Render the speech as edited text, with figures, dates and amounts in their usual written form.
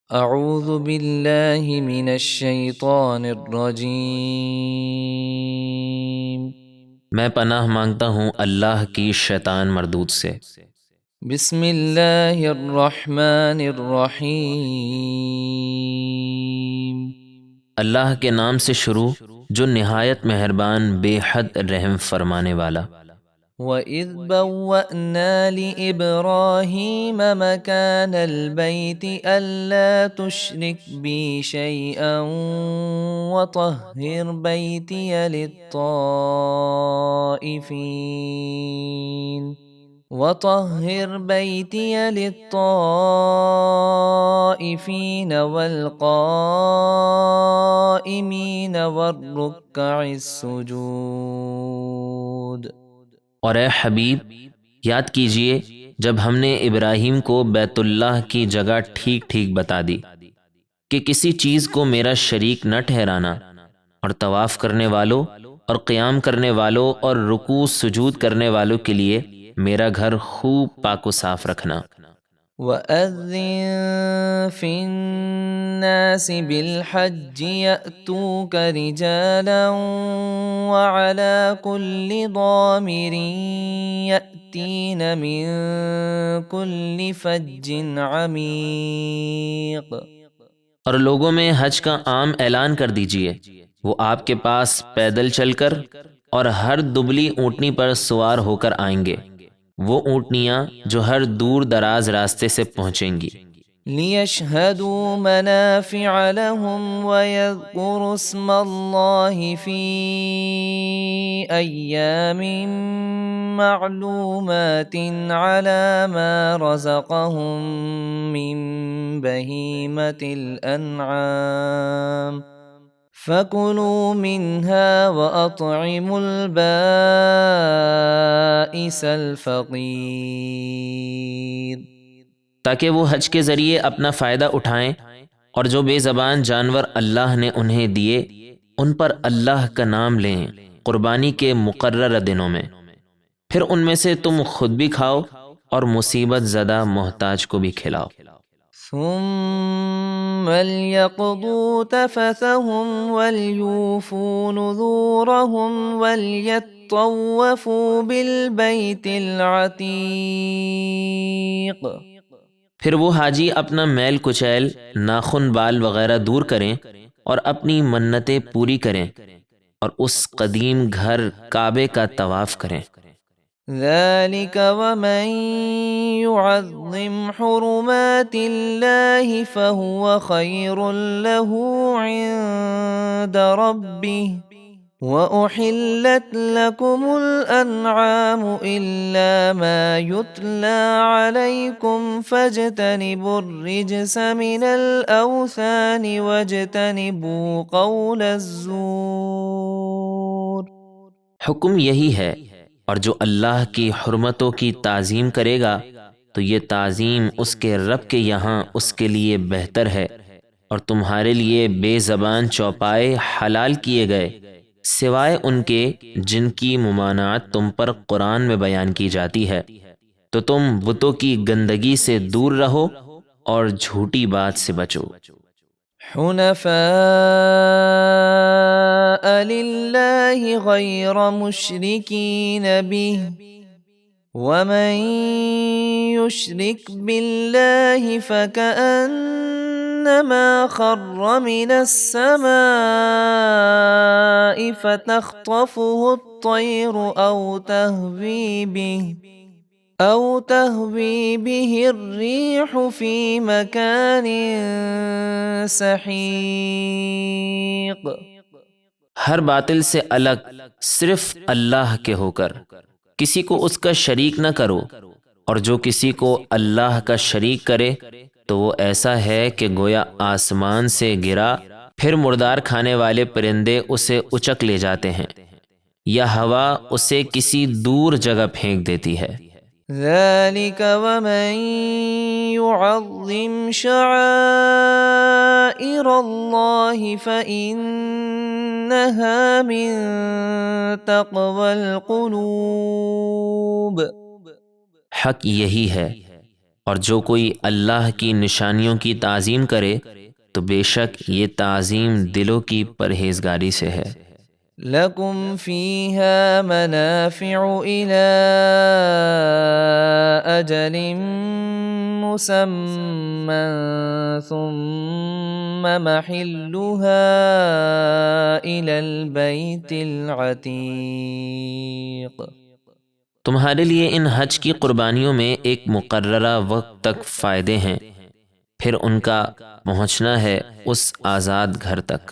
اعوذ باللہ من الشیطان الرجیم۔ میں پناہ مانگتا ہوں اللہ کی شیطان مردود سے۔ بسم اللہ الرحمن الرحیم۔ اللہ کے نام سے شروع جو نہایت مہربان بے حد رحم فرمانے والا۔ وَإِذْ بَوَّأْنَا لِإِبْرَاهِيمَ مَكَانَ الْبَيْتِ أَلَّا تُشْرِكْ بِي شَيْئًا وَطَهِّرْ بَيْتِيَ لِلطَّائِفِينَ وَالْقَائِمِينَ وَالرُّكَّعِ السُّجُودِ۔ اور اے حبیب یاد کیجئے جب ہم نے ابراہیم کو بیت اللہ کی جگہ ٹھیک ٹھیک بتا دی کہ کسی چیز کو میرا شریک نہ ٹھہرانا، اور طواف کرنے والوں اور قیام کرنے والوں اور رکوع سجود کرنے والوں کے لیے میرا گھر خوب پاک و صاف رکھنا۔ وَأَذِّن فِي النَّاسِ بِالْحَجِّ يَأْتُوكَ رِجَالًا وَعَلَى كُلِّ ضَامِرٍ يَأْتِينَ مِن كُلِّ فَجٍّ عَمِيقٍ۔ اور لوگوں میں حج کا عام اعلان کر دیجئے، وہ آپ کے پاس پیدل چل کر اور ہر دبلی اونٹنی پر سوار ہو کر آئیں گے، وہ اونٹنیاں جو ہر دور دراز راستے سے پہنچیں گی۔ لِيَشْهَدُوا مَنَافِعَ لَهُمْ وَيَذْكُرُوا اسْمَ اللَّهِ فِي أَيَّامٍ مَّعْلُومَاتٍ عَلَى مَا رَزَقَهُم مِّن بَهِيمَةِ الْأَنْعَامِ فَكُلُوا مِنْهَا وَأَطْعِمُوا الْبَائِسَ الْفَقِيرَ۔ تاکہ وہ حج کے ذریعے اپنا فائدہ اٹھائیں، اور جو بے زبان جانور اللہ نے انہیں دیے ان پر اللہ کا نام لیں قربانی کے مقررہ دنوں میں، پھر ان میں سے تم خود بھی کھاؤ اور مصیبت زدہ محتاج کو بھی کھلاؤ۔ ثم ليقضوا تفثهم وليوفوا نذورهم وليطوفوا بالبيت العتيق۔ پھر وہ حاجی اپنا میل کچیل ناخن بال وغیرہ دور کریں اور اپنی منتیں پوری کریں اور اس قدیم گھر کعبے کا طواف کریں۔ ذلك ومن يعظم حرمات الله فهو خير له عند ربه وأحلت لكم الأنعام إلا ما يتلى عليكم فاجتنبوا الرجس من الأوثان واجتنبوا قول الزور۔ حکم یہی ہے، اور جو اللہ کی حرمتوں کی تعظیم کرے گا تو یہ تعظیم اس کے رب کے یہاں اس کے لیے بہتر ہے، اور تمہارے لیے بے زبان چوپائے حلال کیے گئے سوائے ان کے جن کی ممانعت تم پر قرآن میں بیان کی جاتی ہے، تو تم بتوں کی گندگی سے دور رہو اور جھوٹی بات سے بچو۔ حنفاء لله غير مشركين به ومن يشرك بالله فكأنما خر من السماء فتخطفه الطير أو تهوي به الريح في مكان سحيق۔ ہر باطل سے الگ صرف اللہ کے ہو کر کسی کو اس کا شریک نہ کرو، اور جو کسی کو اللہ کا شریک کرے تو وہ ایسا ہے کہ گویا آسمان سے گرا پھر مردار کھانے والے پرندے اسے اچک لے جاتے ہیں، یا ہوا اسے کسی دور جگہ پھینک دیتی ہے۔ ذلك ومن يعظم شعائر الله فإنها من تقوى القلوب۔ حق یہی ہے، اور جو کوئی اللہ کی نشانیوں کی تعظیم کرے تو بے شک یہ تعظیم دلوں کی پرہیزگاری سے ہے۔ لكم فيها منافع إلى أجل مسمى ثم محلها إلى البيت العتيق۔ تمہارے لیے ان حج کی قربانیوں میں ایک مقررہ وقت تک فائدے ہیں، پھر ان کا پہنچنا ہے اس آزاد گھر تک۔